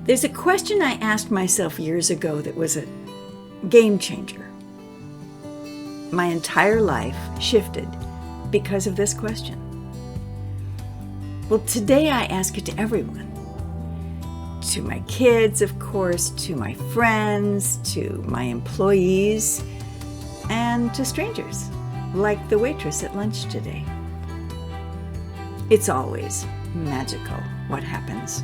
There's a question I asked myself years ago that was a game changer. My entire life shifted because of this question. Well, today I ask it to everyone. To my kids, of course, to my friends, to my employees, and to strangers, like the waitress at lunch today. It's always magical what happens.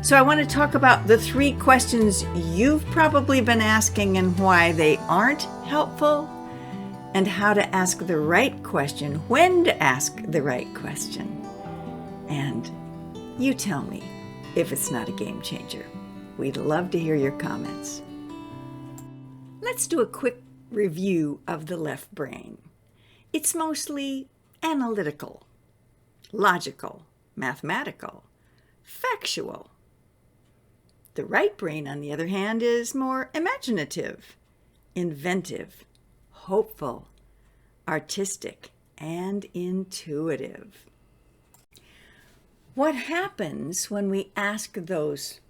So I want to talk about the 3 questions you've probably been asking and why they aren't helpful, and how to ask the right question, when to ask the right question. And you tell me if it's not a game changer. We'd love to hear your comments. Let's do a quick review of the left brain. It's mostly analytical, logical, mathematical, factual. The right brain, on the other hand, is more imaginative, inventive, hopeful, artistic, and intuitive. What happens when we ask those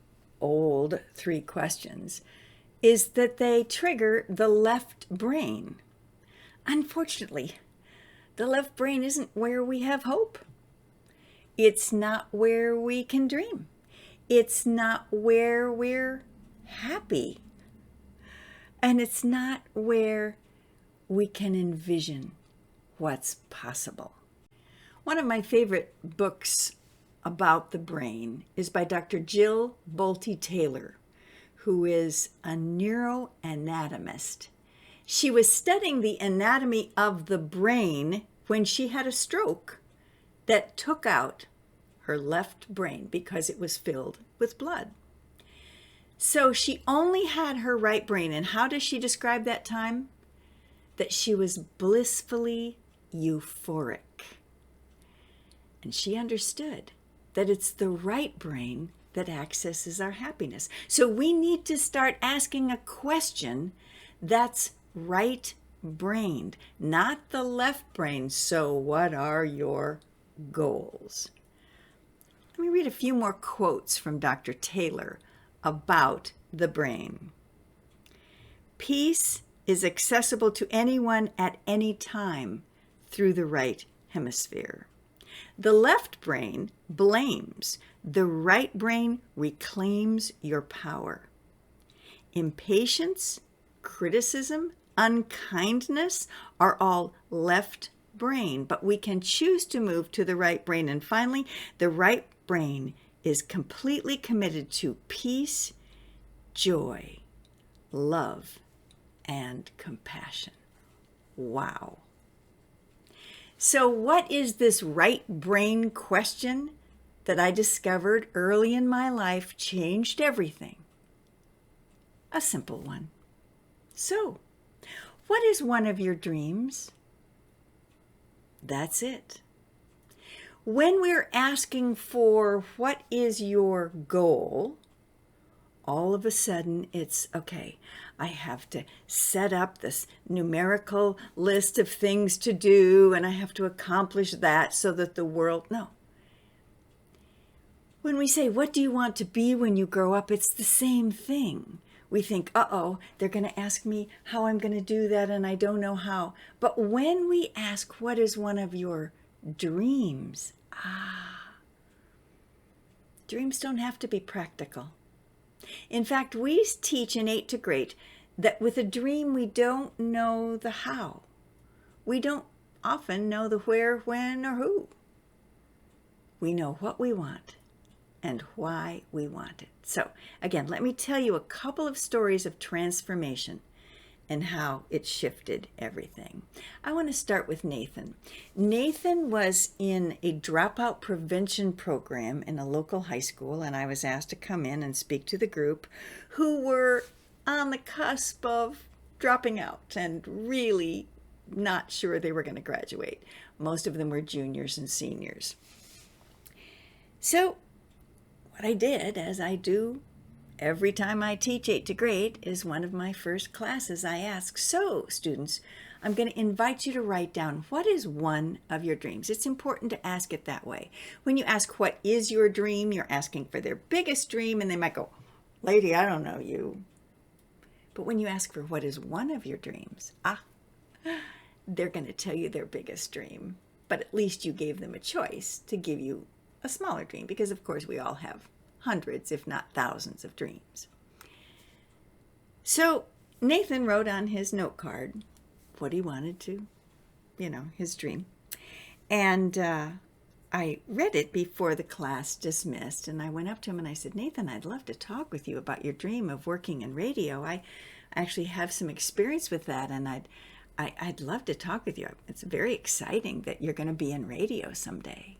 old 3 questions is that they trigger the left brain. Unfortunately, the left brain isn't where we have hope. It's not where we can dream. It's not where we're happy. And it's not where we can envision what's possible. One of my favorite books about the brain is by Dr. Jill Bolte Taylor, who is a neuroanatomist. She was studying the anatomy of the brain when she had a stroke that took out her left brain because it was filled with blood. So she only had her right brain. And how does she describe that time? That she was blissfully euphoric. And she understood that it's the right brain that accesses our happiness. So we need to start asking a question that's right-brained, not the left brain. So what are your goals? Let me read a few more quotes from Dr. Taylor about the brain. Peace is accessible to anyone at any time through the right hemisphere. The left brain blames. The right brain reclaims your power. Impatience, criticism, unkindness are all left brain, but we can choose to move to the right brain. And finally, the right brain is completely committed to peace, joy, love, and compassion. Wow. So what is this right brain question that I discovered early in my life changed everything? A simple one. So, what is one of your dreams? That's it. When we're asking for what is your goal, all of a sudden it's, okay, I have to set up this numerical list of things to do and I have to accomplish that so that the world, no. When we say, what do you want to be when you grow up? It's the same thing. We think, uh-oh, they're going to ask me how I'm going to do that and I don't know how. But when we ask, what is one of your dreams? Dreams don't have to be practical. In fact, we teach in 8 to Great that with a dream, we don't know the how. We don't often know the where, when, or who. We know what we want and why we want it. So again, let me tell you a couple of stories of transformation and how it shifted everything. I want to start with Nathan. Nathan was in a dropout prevention program in a local high school, and I was asked to come in and speak to the group who were on the cusp of dropping out and really not sure they were going to graduate. Most of them were juniors and seniors. So what I did, as I do every time I teach 8 to Great, is one of my first classes I ask, so students, I'm going to invite you to write down, what is one of your dreams? It's important to ask it that way. When you ask, what is your dream? You're asking for their biggest dream, and they might go, lady, I don't know you. But when you ask for what is one of your dreams, they're going to tell you their biggest dream. But at least you gave them a choice to give you a smaller dream, because of course we all have hundreds, if not thousands, of dreams. So Nathan wrote on his note card what he wanted to, his dream. And I read it before the class dismissed, and I went up to him and I said, Nathan, I'd love to talk with you about your dream of working in radio. I actually have some experience with that, and I'd love to talk with you. It's very exciting that you're going to be in radio someday.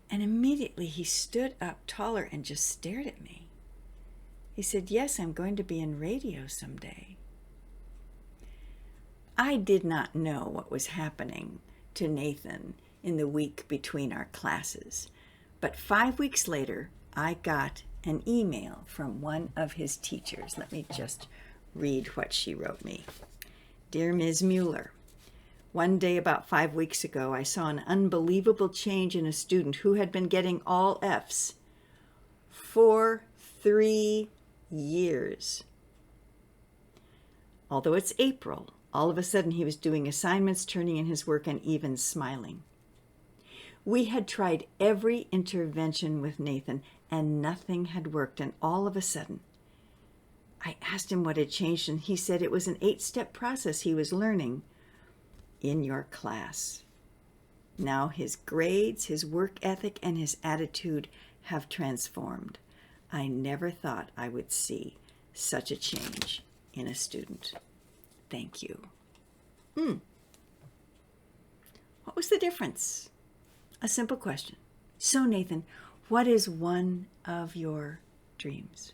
And immediately he stood up taller and just stared at me. He said, yes, I'm going to be in radio someday. I did not know what was happening to Nathan in the week between our classes. But 5 weeks later, I got an email from one of his teachers. Let me just read what she wrote me. Dear Ms. Mueller, one day about 5 weeks ago, I saw an unbelievable change in a student who had been getting all Fs for 3 years. Although it's April, all of a sudden he was doing assignments, turning in his work, and even smiling. We had tried every intervention with Nathan, and nothing had worked, and all of a sudden, I asked him what had changed, and he said it was an 8-step process he was learning in your class. Now his grades, his work ethic, and his attitude have transformed. I never thought I would see such a change in a student. Thank you. What was the difference? A simple question. So Nathan, what is one of your dreams?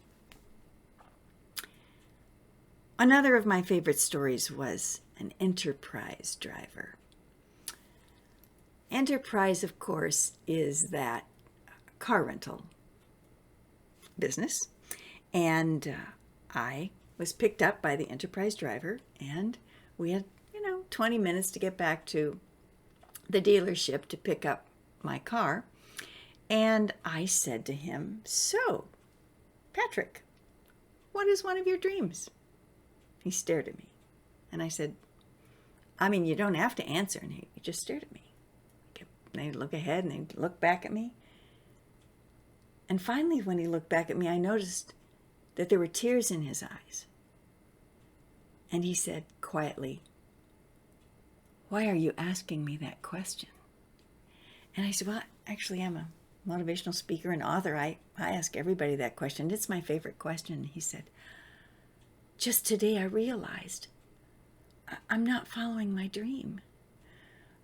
Another of my favorite stories was an Enterprise driver. Enterprise, of course, is that car rental business. And I was picked up by the Enterprise driver, and we had, 20 minutes to get back to the dealership to pick up my car. And I said to him, so, Patrick, what is one of your dreams? He stared at me, and I said, you don't have to answer. And he just stared at me. They'd look ahead, and they'd look back at me. And finally, when he looked back at me, I noticed that there were tears in his eyes. And he said quietly, why are you asking me that question? And I said, well, actually, I'm a motivational speaker and author. I ask everybody that question. It's my favorite question. And he said, just today I realized I'm not following my dream.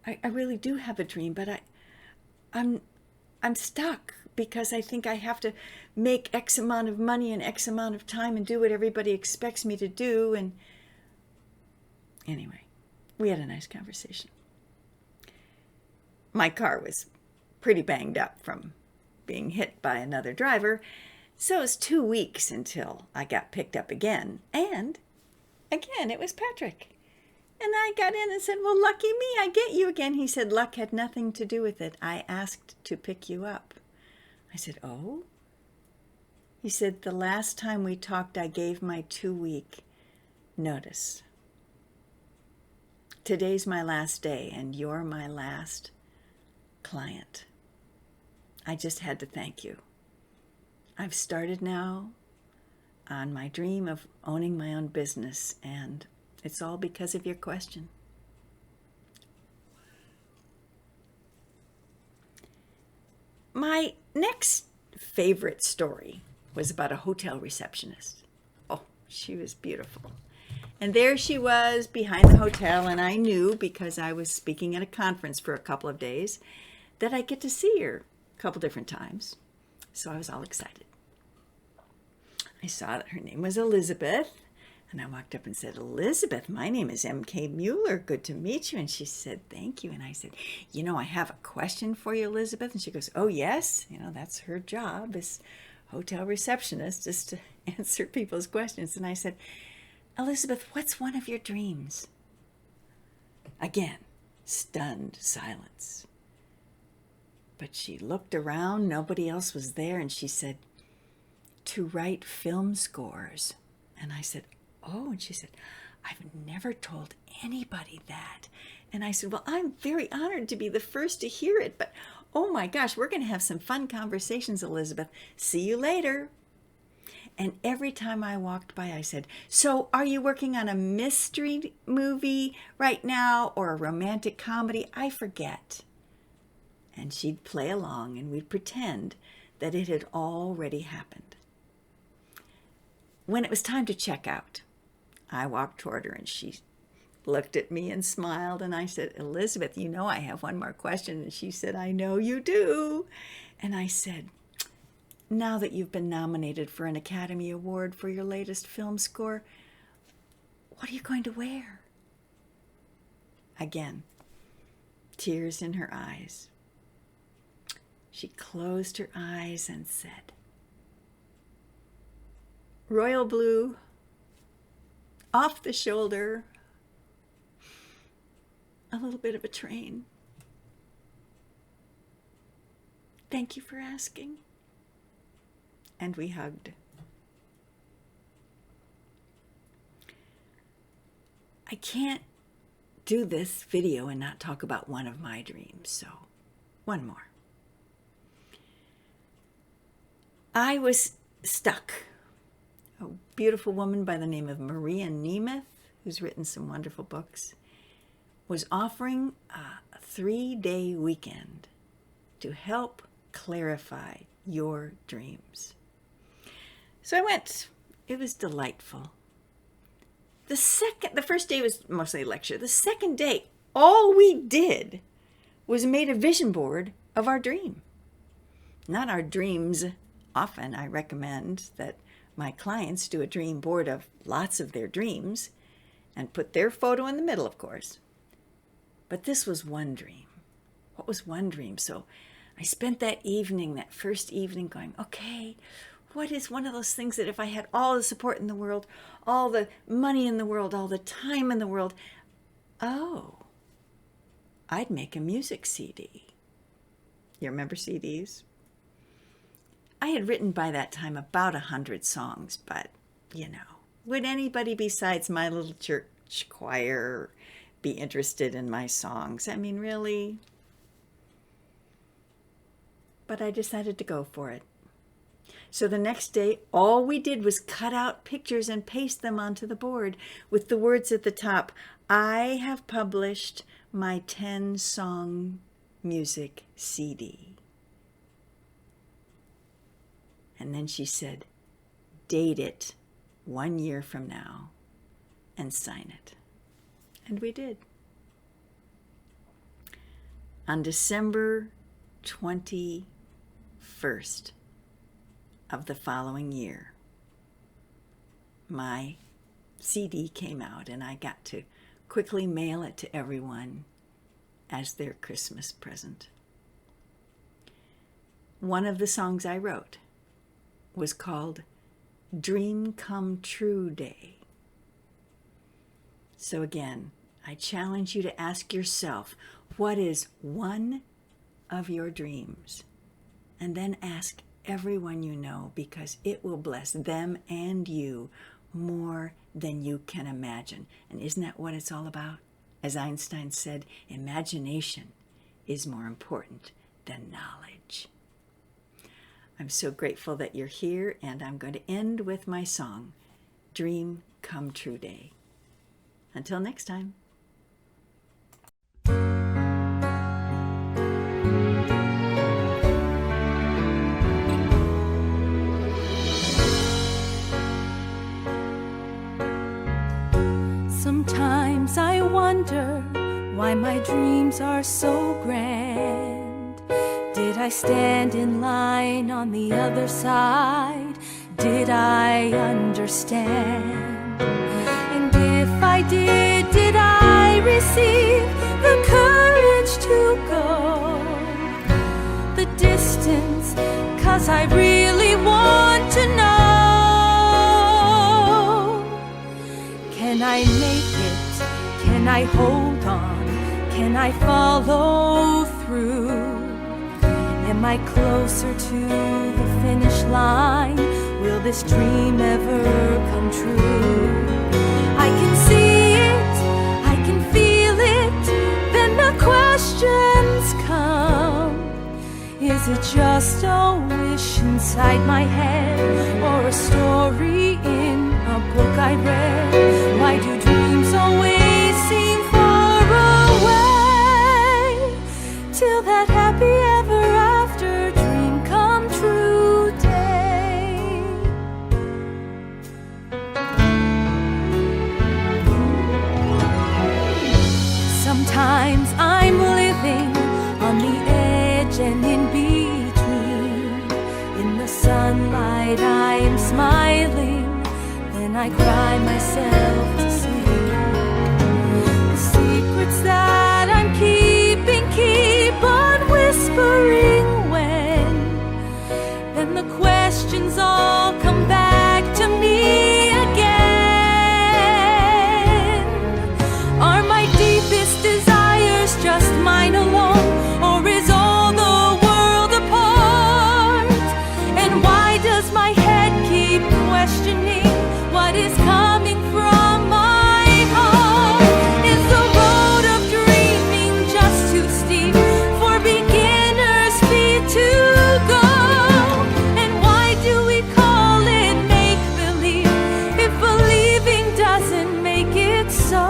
I really do have a dream, but I'm stuck because I think I have to make X amount of money in X amount of time and do what everybody expects me to do. And anyway, we had a nice conversation. My car was pretty banged up from being hit by another driver, so it was 2 weeks until I got picked up again. And again, it was Patrick. And I got in and said, well, lucky me, I get you again. He said, luck had nothing to do with it. I asked to pick you up. I said, oh? He said, the last time we talked, I gave my 2-week notice. Today's my last day, and you're my last client. I just had to thank you. I've started now on my dream of owning my own business, and it's all because of your question. My next favorite story was about a hotel receptionist. Oh, she was beautiful. And there she was behind the hotel, and I knew, because I was speaking at a conference for a couple of days, that I'd get to see her a couple different times. So I was all excited. I saw that her name was Elizabeth, and I walked up and said, Elizabeth, my name is mkmueller. Good to meet you. And she said, thank you. And I said, I have a question for you, Elizabeth. And she goes, oh, yes. That's her job as hotel receptionist, is to answer people's questions. And I said, Elizabeth, what's one of your dreams? Again, stunned silence. But she looked around, nobody else was there, and she said, "To write film scores." And I said, "Oh," and she said, "I've never told anybody that." And I said, "Well, I'm very honored to be the first to hear it, but oh my gosh, we're going to have some fun conversations, Elizabeth. See you later." And every time I walked by, I said, "So are you working on a mystery movie right now or a romantic comedy? I forget." And she'd play along and we'd pretend that it had already happened. When it was time to check out, I walked toward her and she looked at me and smiled, and I said, "Elizabeth, you know I have one more question." And she said, "I know you do." And I said, "Now that you've been nominated for an Academy Award for your latest film score, what are you going to wear?" Again, tears in her eyes. She closed her eyes and said, "Royal blue, off the shoulder, a little bit of a train. Thank you for asking." And we hugged. I can't do this video and not talk about one of my dreams, so one more. I was stuck. A beautiful woman by the name of Maria Nemeth, who's written some wonderful books, was offering a 3-day weekend to help clarify your dreams. So I went. It was delightful. The first day was mostly a lecture. The second day, all we did was made a vision board of our dream. Not our dreams. Often I recommend that my clients do a dream board of lots of their dreams and put their photo in the middle, of course. But this was one dream. What was one dream? So I spent that first evening going, okay, what is one of those things that if I had all the support in the world, all the money in the world, all the time in the world, I'd make a music CD. You remember CDs? I had written by that time about 100 songs, but, would anybody besides my little church choir be interested in my songs? I mean, really? But I decided to go for it. So the next day, all we did was cut out pictures and paste them onto the board with the words at the top, "I have published my 10-song music CD." And then she said, "Date it 1 year from now and sign it." And we did. On December 21st of the following year, my CD came out and I got to quickly mail it to everyone as their Christmas present. One of the songs I wrote was called Dream Come True Day. So again, I challenge you to ask yourself, what is one of your dreams? And then ask everyone you know, because it will bless them and you more than you can imagine. And isn't that what it's all about? As Einstein said, imagination is more important than knowledge. I'm so grateful that you're here, and I'm going to end with my song, Dream Come True Day. Until next time. Sometimes I wonder why my dreams are so grand. Did I stand in line on the other side? Did I understand? And if I did I receive the courage to go the distance? 'Cause I really want to know. Can I make it? Can I hold on? when I follow through? Am I closer to the finish line? Will this dream ever come true? I can see it, I can feel it, then the questions come. Is it just a wish inside my head, or a story in a book I read? Why do dreams always seem far away, till that happy ever after dream come true day? Sometimes I'm living on the edge and in between. In the sunlight I am smiling, then I cry myself to sleep. The secrets that I'm keeping keep on whispering when. Then the questions all come back to me again. Are my deepest desires just mine alone, or is all the world a part? And why does my head keep questioning what is coming from my heart? Is the road of dreaming just too steep for beginners' feet to go? And why do we call it make-believe if believing doesn't make it so?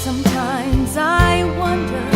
Sometimes I wonder